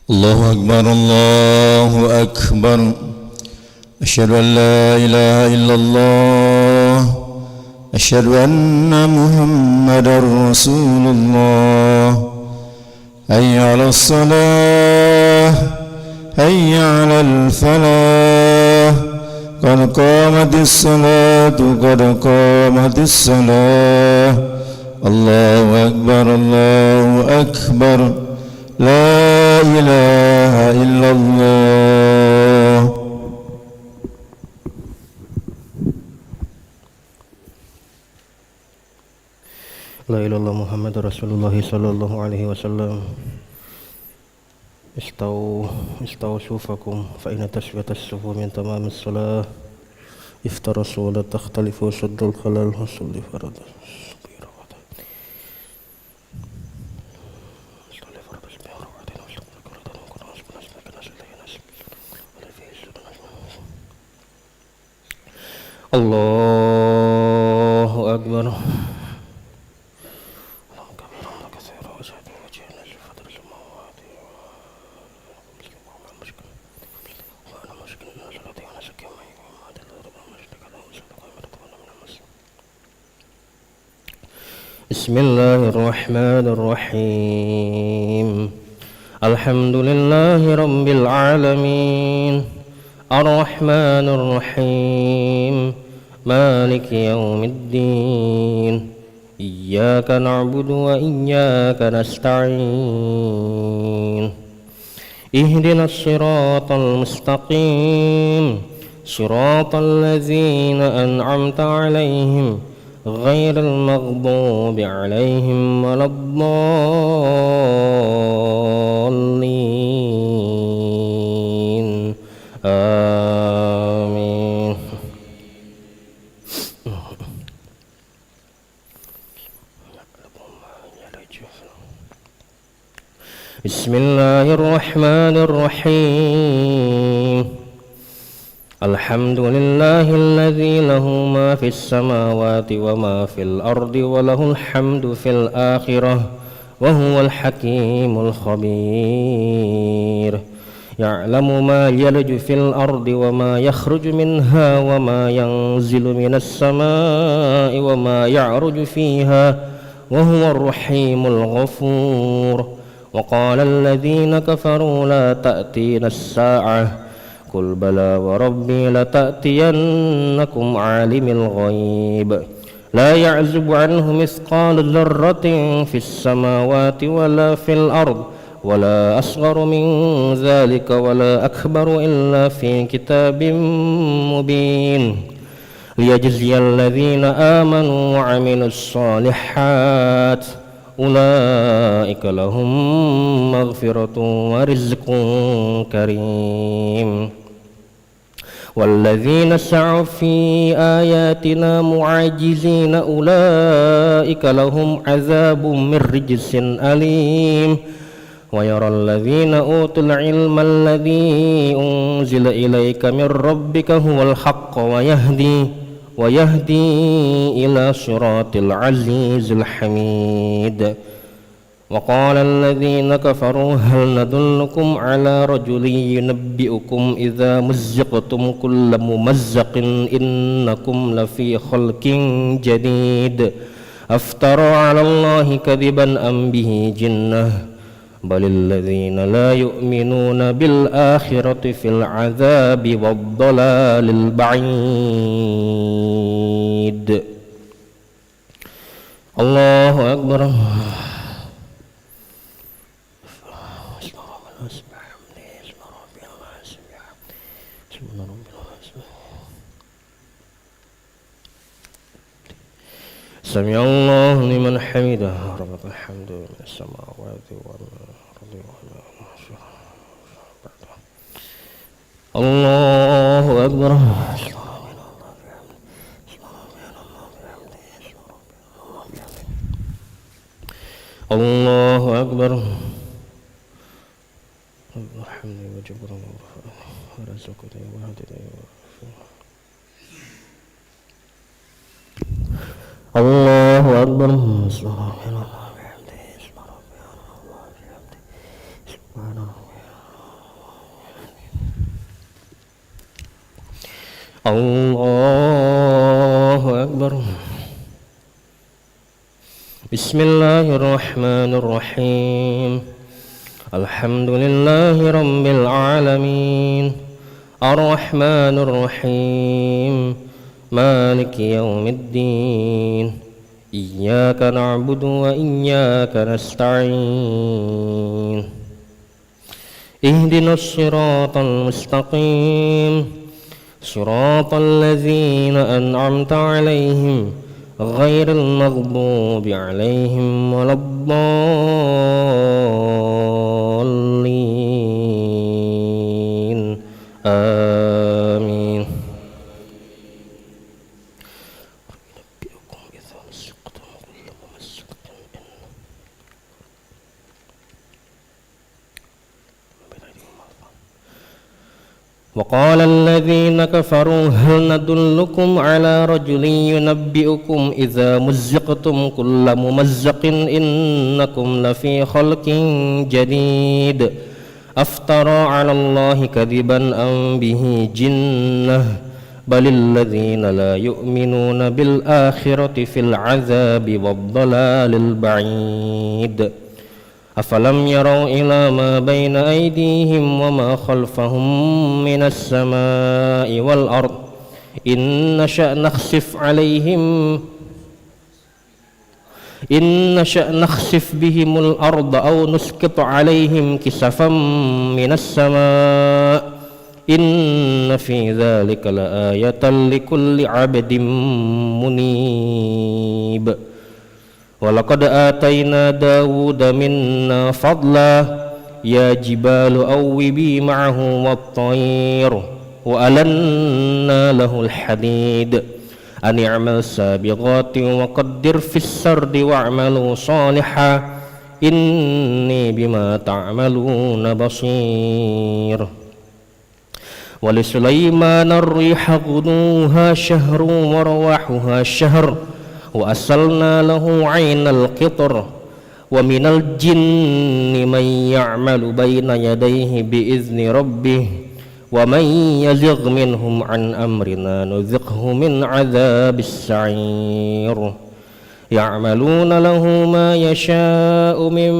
الله أكبر الله أكبر أشهد أن لا إله إلا الله أشهد أن محمدا رسول الله حي على الصلاة حي على الفلاح قد قامت الصلاة قد قامت الصلاة الله أكبر الله أكبر لا إله إلا الله. La ilaha illallah Muhammad Rasulullah sallallahu alaihi wasallam. Istaw sufakum fa inna taswiyata as-sufu min tamam as-salah. Iftarasu wa la takhtalifu suddul khalal husulli farad. Allahu Akbar. Bismillahirrahmanirrahim. Alhamdulillahi rabbil alamin. Ar-Rahmanir Rahim. Maliki yaumiddin. Iyyaka na'budu wa iyyaka nasta'in. Ihdinas siratal mustaqim. Siratal ladzina an'amta 'alaihim ghairil maghdubi 'alaihim waladdallin. Amin. Bismillahirrahmanirrahim. Alhamdulillahilladzi lahu ma fis samawati wa ma fil ardi wa lahul hamdu fil akhirah wa huwal hakimul khabir. Ya'lamu ma yalju fil ardi wa ma yakhruju minha wa ma yanzilu minas samai wa ma ya'ruju fiha wa huwar rahimul ghafur. Wa qala alladhina kafaru la ta'tina as-sa'ah qul bala wa rabbi la ta'tiyannakum 'alimil ghaib la ya'zubu 'anhu mithqalu dzarratin fis samawati wala fil ard wala asgharu min dzalika wala akbaru illa fi kitabim mubin liyajziyal ladzina amanu wa 'amilus shalihat ulaika lahum maghfiratun wa rizqun karim. Walladzina sa'u fi ayatina mu'ajizina ulaika lahum 'adzabun min rijsin alim. Wa yaral ladzina utul 'ilma alladzi unzila ilaika min rabbika huwal haqqu wa yahdi ila siratil azizil hamid. Wa qala alladhina kafaru hal nadullukum ala rajulin yunabbi'ukum idza muzziqtum kulla mumazzaqin innakum lafi khalqin jadid aftara 'ala Allahi kadiban am bihi jinnah balil ladzina la yu'minuna bil akhirati fil 'adzabi wad dhalalil ba'id. Allahu akbar. Sami Allahu liman hamidah. Rabbana hamdu minas samawati wal ardi wa Allahu akbar. Allahu akbar. Alhamdulillah wa jabran wa razaqani wa hadani wa Allahu akbar. Subhanallah. بسم الله الرحمن الرحيم الحمد لله رب العالمين الرحمن الرحيم مالك يوم الدين إياك نعبد وإياك نستعين اهدنا الصراط المستقيم صراط الذين أنعمت عليهم غير المغضوب عليهم ولا الضالين آمين وقال الذين كفروا هل ندلكم على رجل ينبئكم إذا مزقتم كل ممزق إنكم لفي خلق جديد أفترى على الله كذبا أم به جنة بل الذين لا يؤمنون بالآخرة في العذاب والضلال البعيد أفلم يروا إلى ما بين أيديهم وما خلفهم من السماء والأرض إن نشأ نخسف بهم الأرض أو نسقط عليهم كسفا من السماء إن في ذلك لآية لكل عبد منيب ولقد آتينا داود منا فضلا يا جبال أوبي معه والطير وألنا له الحديد أن اعمل سابغات وقدر في السرد واعملوا صالحا إني بما تعملون بصير ولسليمان الريح غدوها شهر ورواحها شهر وأسلنا له عين القطر ومن الجن من يعمل بين يديه بإذن ربه ومن يزغ منهم عن أمرنا نذقه من عذاب السعير يعملون له ما يشاء من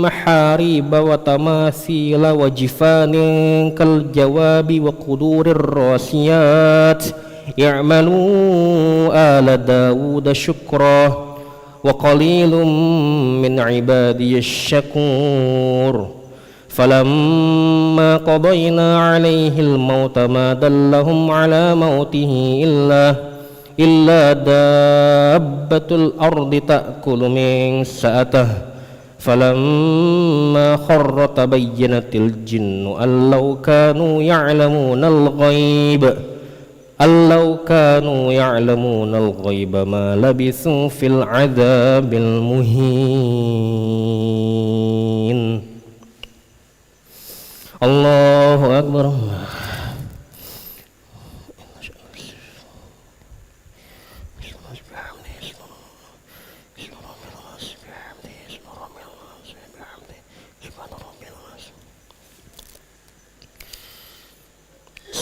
محاريب وتماثيل وجفان كالجواب وقدور الراسيات اعملوا آل داود شكرا وقليل من عبادي الشكور فلما قضينا عليه الموت ما دلهم على موته إلا دابة الأرض تأكل من سأته فلما خر تبينت الجن أن لو كانوا يعلمون الغيب ما لبثوا في العذاب المهين الله أكبر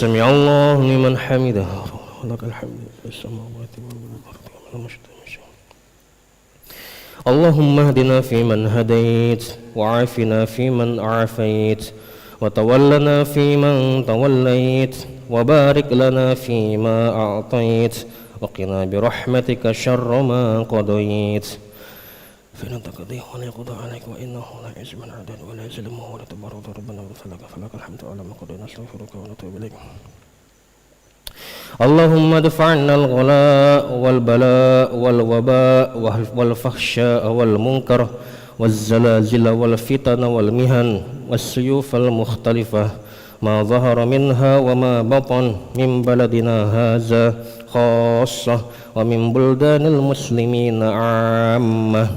سمع الله لمن حمده ولك الحمد في السماوات والأرض اللهم اهدنا فيمن هديت وعافنا فيمن عافيت وتولنا فيمن توليت وبارك لنا فيما أعطيت وقنا برحمتك شر ما قضيت فإن تقضي ولا يقضى عليك وإنه لا يعز من عدد ولا يظلم ولا تبارك ربنا فلك الحمد على ما قضينا نستغفرك ونتوب إليك اللهم ادفع عنا الغلاء والبلاء والوباء والفحشاء والمنكر والزلازل والفتن والمهن والسيوف المختلفة ما ظهر منها وما بطن من بلدنا هذا خاصة ومن بلدان المسلمين عامة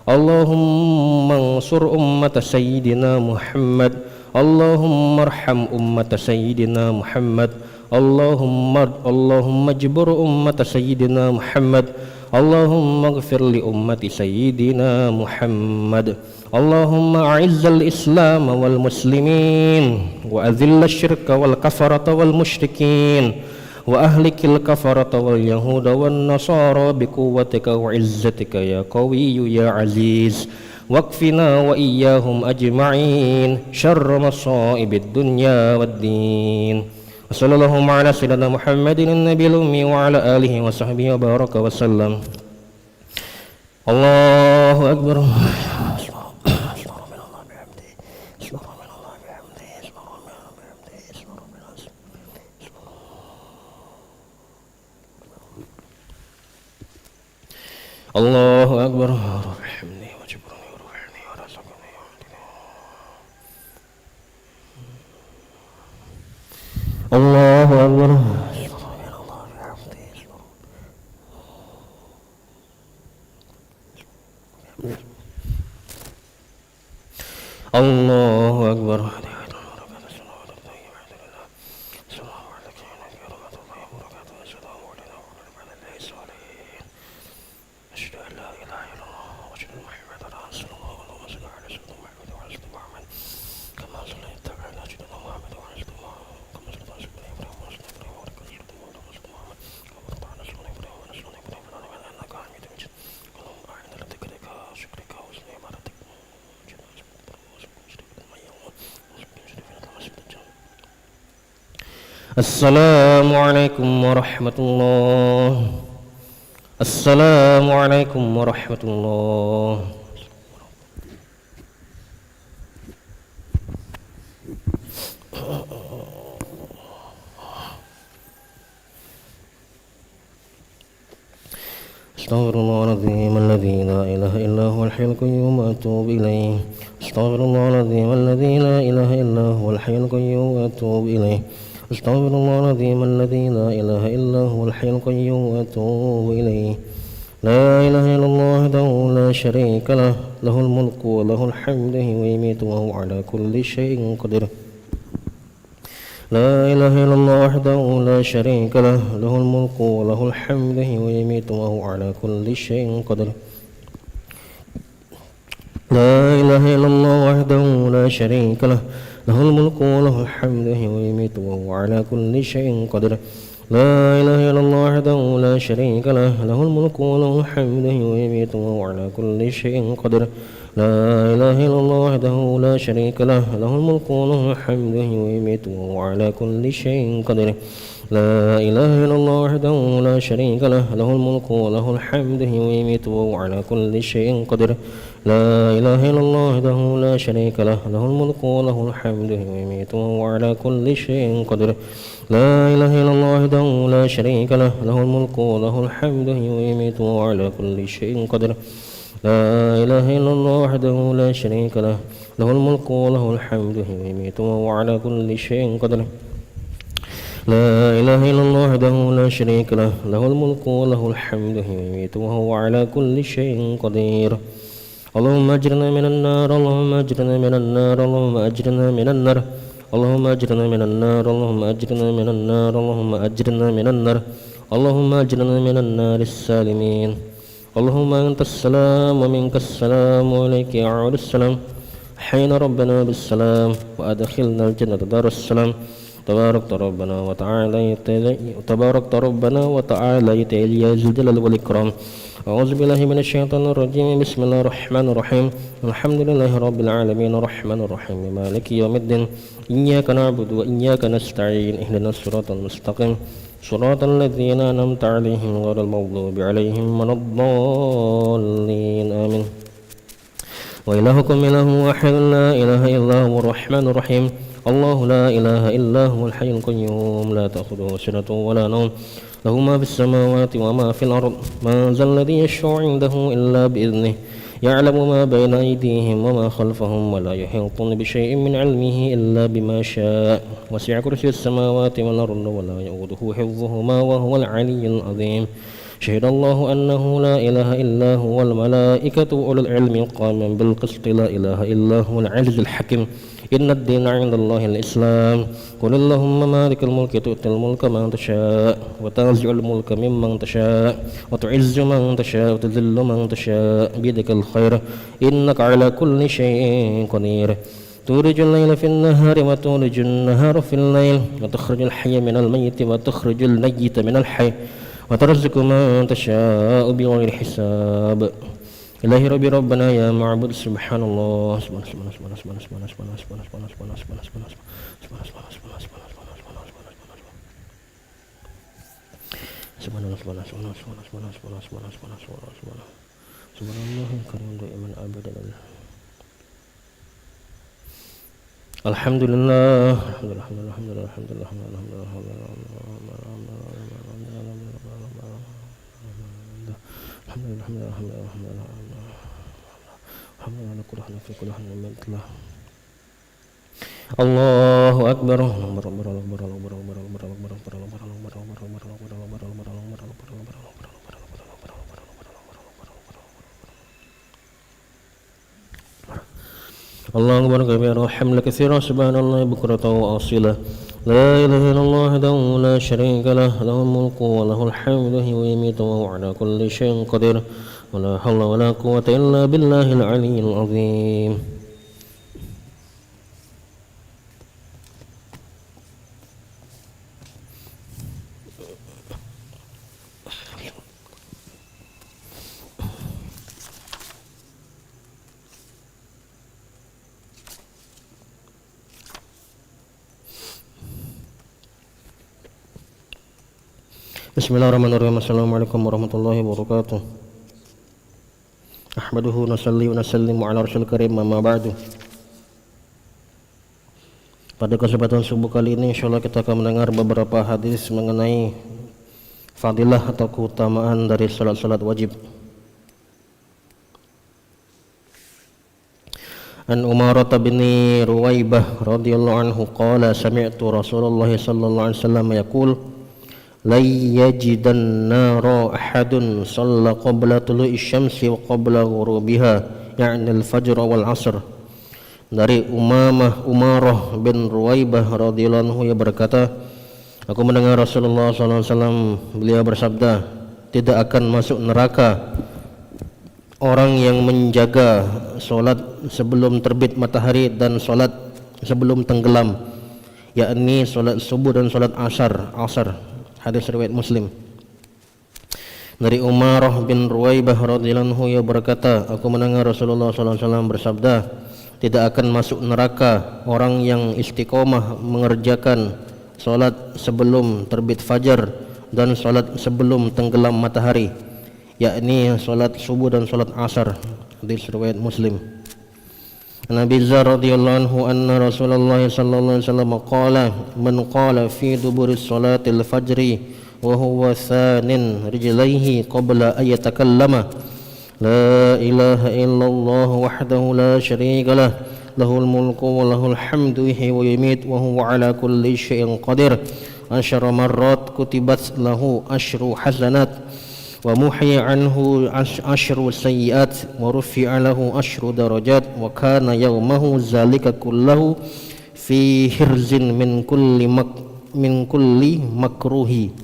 اللهم انصر أمة سيدنا محمد اللهم ارحم أمة سيدنا محمد اللهم اجبر أمة سيدنا محمد اللهم اغفر لأمة سيدنا محمد اللهم أعز الإسلام والمسلمين وأذل الشرك والكفرة والمشركين وأهلك الكفرة واليهود والنصارى بقوتك وعزتك يا قوي يا عزيز واكفنا وإياهم أجمعين شر مصائب الدنيا والدين وصلى اللهم على سيدنا محمد النبي الأمي وعلى آله وصحبه وبارك وسلم. الله أكبر. الله أكبر. الله أكبر. الله أكبر. السلام عليكم ورحمة الله. السلام عليكم ورحمة الله. أستغفر الله العظيم الذي لا إله إلا هو الحي القيوم وأتوب إليه. أستغفر الله العظيم الذي لا إله إلا هو الحي القيوم وأتوب إليه. أستغفر الله العظيم الذي لا إله إلا هو الحي القيوم وأتوب إليه. لا إله إلا الله وحده لا شريك له له الملك وله الحمد ويميت وهو على كل شيء قدير. لا إله إلا الله وحده لا شريك له له الملك وله الحمد ويميت وهو على كل شيء قدير. لا إله إلا الله وحده لا شريك له له الملك وله الحمد ويميت وهو على كل شيء قدير. لا إله إلا الله وحده لا شريك له له الملك وله الحمد ويميت وهو على كل شيء قدير. لا إله إلا الله وحده لا شريك له له الملك وله الحمد ويميت وهو على كل شيء قدير. لا إله إلا الله وحده لا شريك له له الملك وله الحمد ويميت وهو على كل شيء قدير. لا إله إلا الله وحده لا شريك له له الملك وله الحمد ويميت وهو على كل شيء قدير. لا إله إلا الله وحده لا شريك له له الملك وله الحمد ويميت وهو على كل شيء قدير. لا إله إلا الله وحده لا شريك له له الملك وله الحمد ويميت وهو على كل شيء قدير. لا إله إلا الله وحده لا شريك له له الملك وله الحمد ويميت وهو على كل شيء قدير. اللهم أجرنا من النار. اللهم أجرنا من النار. اللهم أجرنا من النار. اللهم أجرنا من النار. اللهم أجرنا من النار. اللهم أجرنا من النار. اللهم أجرنا من النار السالمين. اللهم أنت السلام ومنك السلام وإليك يعود السلام. حين ربنا بالسلام وأدخلنا الجنة دار السلام. تباركت ربنا وتعالى تباركت ربنا وتعالى يا ذو الجلال والإكرام. أعوذ بالله من الشيطان الرجيم. بسم الله الرحمن الرحيم. الحمد لله رب العالمين الرحمن الرحيم مالك يوم الدين. إياك نعبد وإياك نستعين. اهدنا الصراط المستقيم صراط الذين أنعمت عليهم غير المغضوب عليهم ولا الضالين آمين. وإلهكم إله واحد لا إله إلا هو الرحمن الرحيم. الله لا إله إلا هو الحي القيوم لا تأخذه سنة ولا نوم له ما في السماوات وما في الأرض. من ذا الذي يشفع عنده إلا بإذنه يعلم ما بين أيديهم وما خلفهم ولا يحيطون بشيء من علمه إلا بما شاء. وسع كرسي السماوات والأرض ولا يؤوده حفظهما وهو العلي العظيم. شهد الله أنه لا إله إلا هو والملائكة وأولو العلم قائما بالقسط لا إله إلا هو العزيز الحكيم. إن الدين عند الله الإسلام. قل اللهم مالك الملك تؤتي الملك من تشاء وتنزع الملك ممن تشاء وتعز من تشاء وتذل من تشاء بيدك الخير إنك على كل شيء قدير. تولج الليل في النهار وتولج النهار في الليل وتخرج الحي من الميت وتخرج الميت من الحي وترزق من تشاء بغير حساب إلهي ربي ربنا يا معبود سبحان الله سبحان الله سبحان الله سبحان الله سبحان الله سبحان الله سبحان الله سبحان الله سبحان الله سبحان الله سبحان الله Subhanallah karim daiman abadan. Alhamdulillah alhamdulillah alhamdulillah Allahu akbar. Allahu akbar kabira hamla katsira subhanallahi bukratan wa asila la ilaha illallah wahdahu la syarika lah lahul mulku wa lahul hamdu wa yumiitu wa huwa ala kulli syai'in qadir wa la haula wa la quwwata illa billahil aliyyil azim. Bismillahirrahmanirrahim. Assalamualaikum warahmatullahi wabarakatuh. Ahmaduhu nasalli wa nasallimu ala rasul karim amma ba'du. Pada kesempatan subuh kali ini insyaallah kita akan mendengar beberapa hadis mengenai fadilah atau keutamaan dari salat-salat wajib. An Umarah bin Ruwaibah radhiyallahu anhu qala sami'tu Rasulullah sallallahu alaihi wasallam yaqul la yajidan nara ahadun shalla qabla tulu'i syamsi wa qabla ghurubiha ya'ni al-fajr wal 'asr. Dari Umarah bin Ruwaibah radhiyallahu anhu ia berkata, aku mendengar Rasulullah sallallahu alaihi wasallam beliau bersabda, tidak akan masuk neraka orang yang menjaga salat sebelum terbit matahari dan salat sebelum tenggelam, yakni salat subuh dan salat asar. Hadis riwayat Muslim. Dari Umarah bin Ruwaibah radhiyallahu anhu ia berkata, aku mendengar Rasulullah sallallahu alaihi wasallam bersabda, tidak akan masuk neraka orang yang istiqomah mengerjakan salat sebelum terbit fajar dan salat sebelum tenggelam matahari, yakni salat subuh dan salat asar. Hadis riwayat Muslim. Nabi Zar radhiyallahu anhu anna Rasulullah sallallahu alaihi wasallam qala man qala fi duburis salatil fajri wa huwa thanin rijlaihi qabla ay yatakallama la ilaha illallah wahdahu la syarika lah lahul mulku wa lahul hamdu wa yumiitu wa huwa ala kulli syai'in qadir asyara marrat kutibat lahu asyru hasanat wa muhya anhu asyru sayyiat wa rufi'a lahu asyru darajat wa kana yawmahu zalika kullahu fi hirzin min kulli makruhi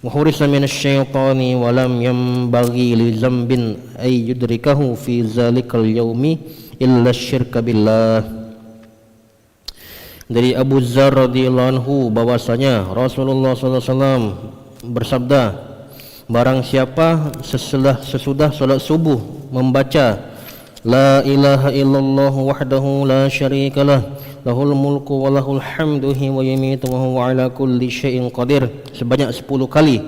wa hurisa min asyaitani wa lam yanbaghi li zambin ay yudrikahu fi zalikal yawmi illa syirka billah. Dari Abu Dzar radhiyallahu anhu bahwasanya Rasulullah sallallahu alaihi wasallam bersabda, barang siapa sesudah salat subuh membaca la ilaha illallah wahdahu la syarikalah lahul mulku wa lahul hamdu wa yumiitu wa huwa ala kulli syai'in qadir sebanyak 10 kali,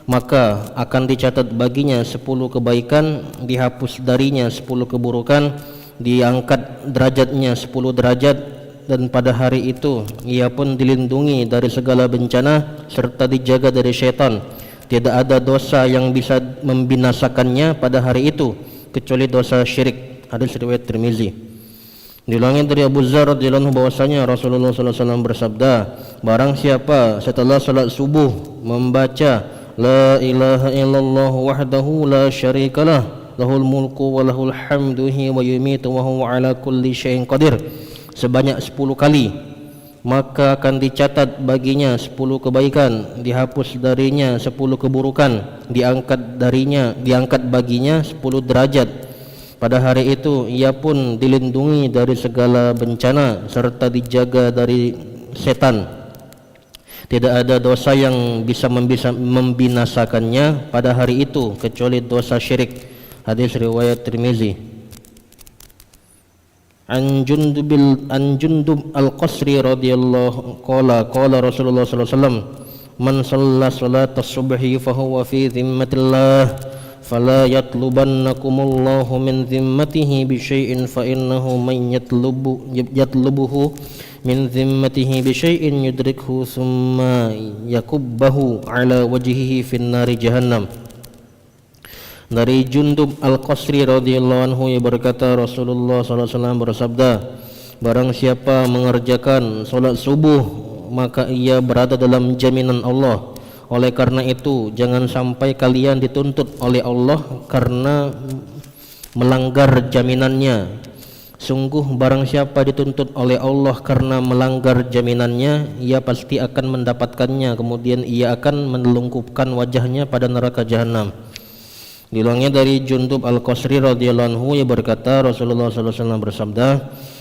maka akan dicatat baginya 10 kebaikan, dihapus darinya 10 keburukan, diangkat derajatnya 10 derajat, dan pada hari itu ia pun dilindungi dari segala bencana serta dijaga dari syaitan. Tidak ada dosa yang bisa membinasakannya pada hari itu kecuali dosa syirik. Hadis riwayat Tirmizi. Diulangi dari Abu Dzar radhiyallahu anhu bahwasanya Rasulullah sallallahu alaihi wasallam bersabda, barang siapa setelah salat subuh membaca la ilaha illallah wahdahu la syarikalah lahul mulku wa lahul hamdu wa yumiitu wa huwa ala kulli syai'in qadir sebanyak 10 kali, maka akan dicatat baginya 10 kebaikan, dihapus darinya 10 keburukan, diangkat baginya 10 derajat, Pada hari itu ia pun dilindungi dari segala bencana serta dijaga dari setan. Tidak ada dosa yang bisa membinasakannya pada hari itu kecuali dosa syirik. Hadis riwayat Tirmizi. An Jundub Al-Qasri radhiyallahu qala Rasulullah sallallahu alaihi wasallam, man shalla salatas subhi fa huwa fi dhimmatillah fala yatlubannakumullahu min dhimmatihi bi syai'in fa innahu man yatlubuhu min dhimmatihi bi syai'in yudrikhu thumma yakubbahu ala wajhihi fin nari jahannam. Dari Jundub Al-Qasri radhiyallahu anhu yang berkata, Rasulullah sallallahu alaihi wasallam bersabda, barang siapa mengerjakan salat subuh maka ia berada dalam jaminan Allah. Oleh karena itu jangan sampai kalian dituntut oleh Allah karena melanggar jaminannya. Sungguh barang siapa dituntut oleh Allah karena melanggar jaminannya, ia pasti akan mendapatkannya, kemudian ia akan menelungkupkan wajahnya pada neraka jahanam. Diulangnya dari Jundub Al-Qasri radhiyallahu anhu yang berkata, Rasulullah sallallahu alaihi wasallam bersabda,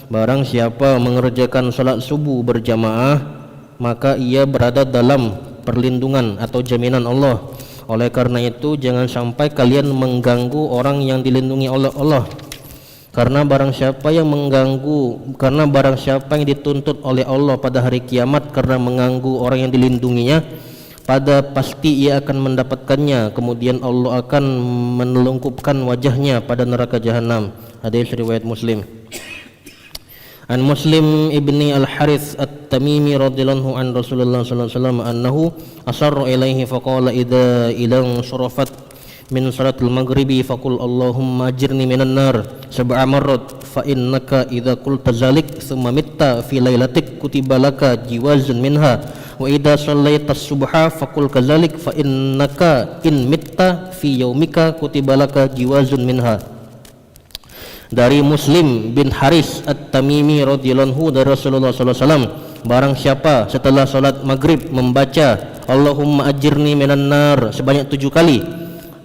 barang siapa mengerjakan salat subuh berjamaah maka ia berada dalam perlindungan atau jaminan Allah. Oleh karena itu jangan sampai kalian mengganggu orang yang dilindungi oleh Allah. Karena barang siapa yang dituntut oleh Allah pada hari kiamat karena mengganggu orang yang dilindunginya, pada pasti ia akan mendapatkannya, kemudian Allah akan menelungkupkan wajahnya pada neraka jahanam. Hadis riwayat Muslim. An Muslim ibni Al-Harith At-Tamimi radhiyallahu an Rasulullah sallallahu alaihi wasallam annahu asarra ilaihi faqala idza ilang surafat min salatil maghribi faqul Allahumma ajirni minan nar sab'a marrat fa innaka idza qulta zalik thumma mitta fi lailatik kutiba laka jiwazun minha wa idza shallaita subha faqul kadzalik fa innaka in mitta fi yaumika kutiba laka jiwazun minha. Dari Muslim bin Haris At-Tamimi radhiyallahu anhu dari Rasulullah sallallahu alaihi wasallam, barang siapa setelah salat maghrib membaca Allahumma ajirni minan nar sebanyak 7 kali,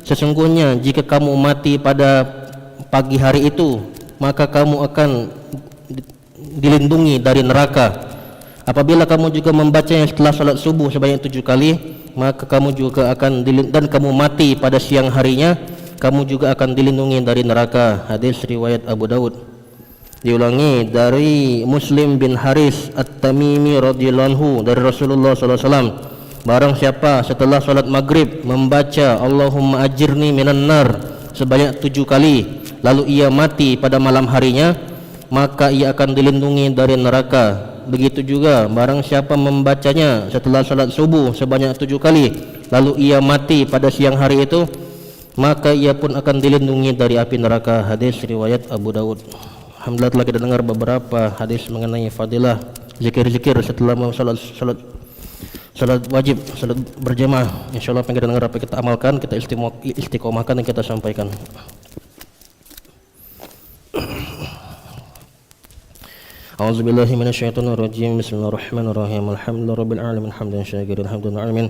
sesungguhnya jika kamu mati pada pagi hari itu maka kamu akan dilindungi dari neraka. Apabila kamu juga membacanya setelah salat subuh sebanyak 7 kali, maka kamu juga akan dan kamu mati pada siang harinya, kamu juga akan dilindungi dari neraka. Hadis riwayat Abu Daud. Diulangi dari Muslim bin Haris At-Tamimi radhiyallahu anhu dari Rasulullah sallallahu alaihi wasallam, barang siapa setelah salat maghrib membaca Allahumma ajirni minan nar sebanyak 7 kali, lalu ia mati pada malam harinya, maka ia akan dilindungi dari neraka. Begitu juga barang siapa membacanya setelah salat subuh sebanyak 7 kali, lalu ia mati pada siang hari itu, maka ia pun akan dilindungi dari api neraka. Hadis riwayat Abu Daud. Alhamdulillah telah kita dengar beberapa hadis mengenai fadilah zikir-zikir setelah salat wajib, salat berjamaah. Insyaallah apa yang kita dengar, apa yang kita amalkan, kita istiqomahkan dan kita sampaikan. A'udzubillahi minasyaitonirrajim. Bismillahirrahmanirrahim. Alhamdulillahirabbil alamin hamdan syakiran hamdan alamin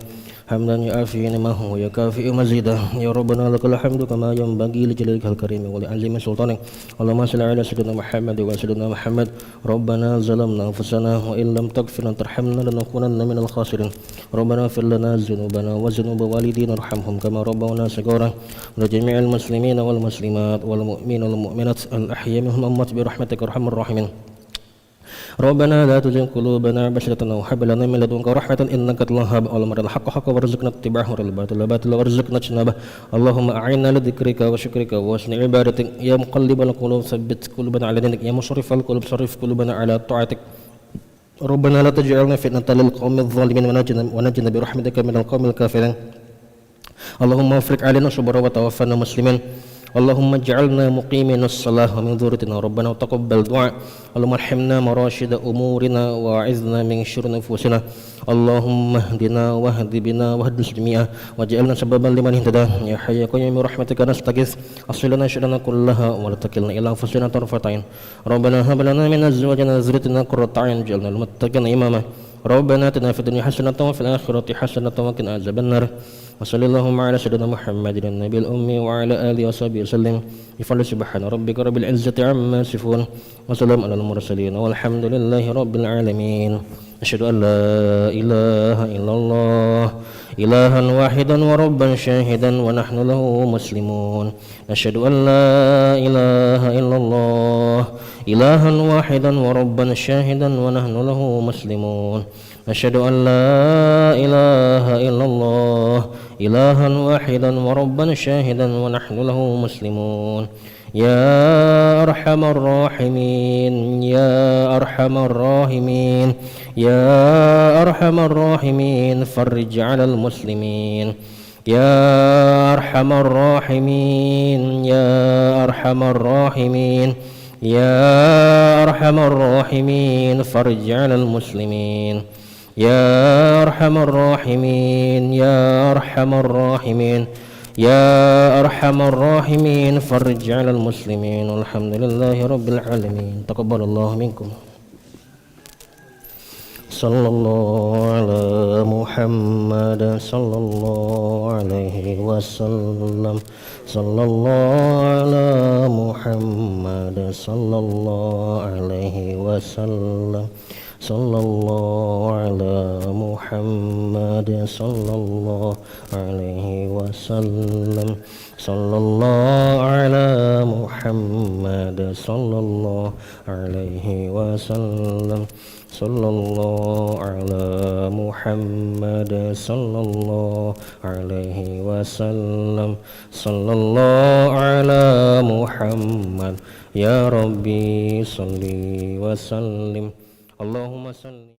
hamdan yu'afi ni'amahu wa yukafi'u mazidah. Ya Rabbana lakal hamdu kama yanbaghi li jalalika al-karim wa li 'azimi sultanik. Allahumma shalli ala sayyidina Muhammad wa sayyidina Muhammad. Rabbana zalamna anfusana wa in lam taghfir wa tarhamna lanakunanna minal khasirin. Rabbana ighfir lana dzunubana wa dzunuba walidina warhamhum kama rabbawna shighara. Wa jami'il muslimina wal muslimat wal mu'minina wal mu'minat al-ahya'i minhum amwat bi rahmatika arhamar rahimin. Rabbana la tuzigh qulubana ba'da idh hadaytana wa hab lana min ladunka rahmatan innaka antal wahhab. Allahumma arina al-haqqa haqqan warzuqna ittiba'ahu wa arina al-batila batilan warzuqna ijtinabah. Allahumma a'inna li dhikrika wa syukrika wa husni ibadatik ya muqallibal qulub tsabbit qulubana 'ala dinik ya musarrifal qulub sarrif qulubana 'ala ta'atik. Rabbana la taj'alna fitnatan lil qaumidh dhalimin wa najjina bi rahmatika minal qaumil kafirin. Allahumma afriq 'alaina sabra wa tawaffana muslimin. Allahumma ij'alna muqiminus salah wa min dhurriyyatina rabbana wa taqabbal du'a. Allahumma arhamna marashida umurina wa a'izna min syururi anfusina. Allahumma hdina wa hdi bina wa hdil jami'a waj'alna sababan liman ihtada. Ya hayyu ya qayyum bi rahmatika nastaghits aslina syarana kullaha wa la takilna ila anfusina tarfata 'ain. Rabbana hab lana min azwajina wa dhurriyyatina qurrata a'yun waj'alna lil muttaqina imama. ربنا آتنا في الدنيا حسنة وفي الآخرة حسنة وقنا عذاب النار وصلى اللهم على سيدنا محمد النبي الأمي وعلى آله وصحبه وسلم بفضل سبحان ربك رب العزة عما يصفون وسلام على المرسلين والحمد لله رب العالمين أشهد أن لا إله إلا الله إلها واحدا وربا شاهدا ونحن له مسلمون أشهد أن لا إله إلا الله إلها واحدا وربا شاهدا ونحن له مسلمون أشهد أن لا إله إلا الله إلها واحدا وربا شاهدا ونحن له مسلمون يا أرحم الراحمين يا أرحم الراحمين يا أرحم الراحمين فرج على المسلمين يا أرحم الراحمين يا أرحم الراحمين يا أرحم الراحمين فرج على المسلمين يا أرحم الراحمين يا أرحم الراحمين يا أرحم الراحمين فرج على المسلمين والحمد لله رب العالمين تقبل الله منكم صلى الله على محمد صلى الله عليه وسلم صلى الله على محمد صلى الله عليه وسلم صلى الله على محمد صلى الله عليه وسلم صلى الله على محمد صلى الله عليه وسلم صلى الله على محمد صلى الله عليه وسلم صلى الله على محمد يا ربي صل وسلم اللهم صل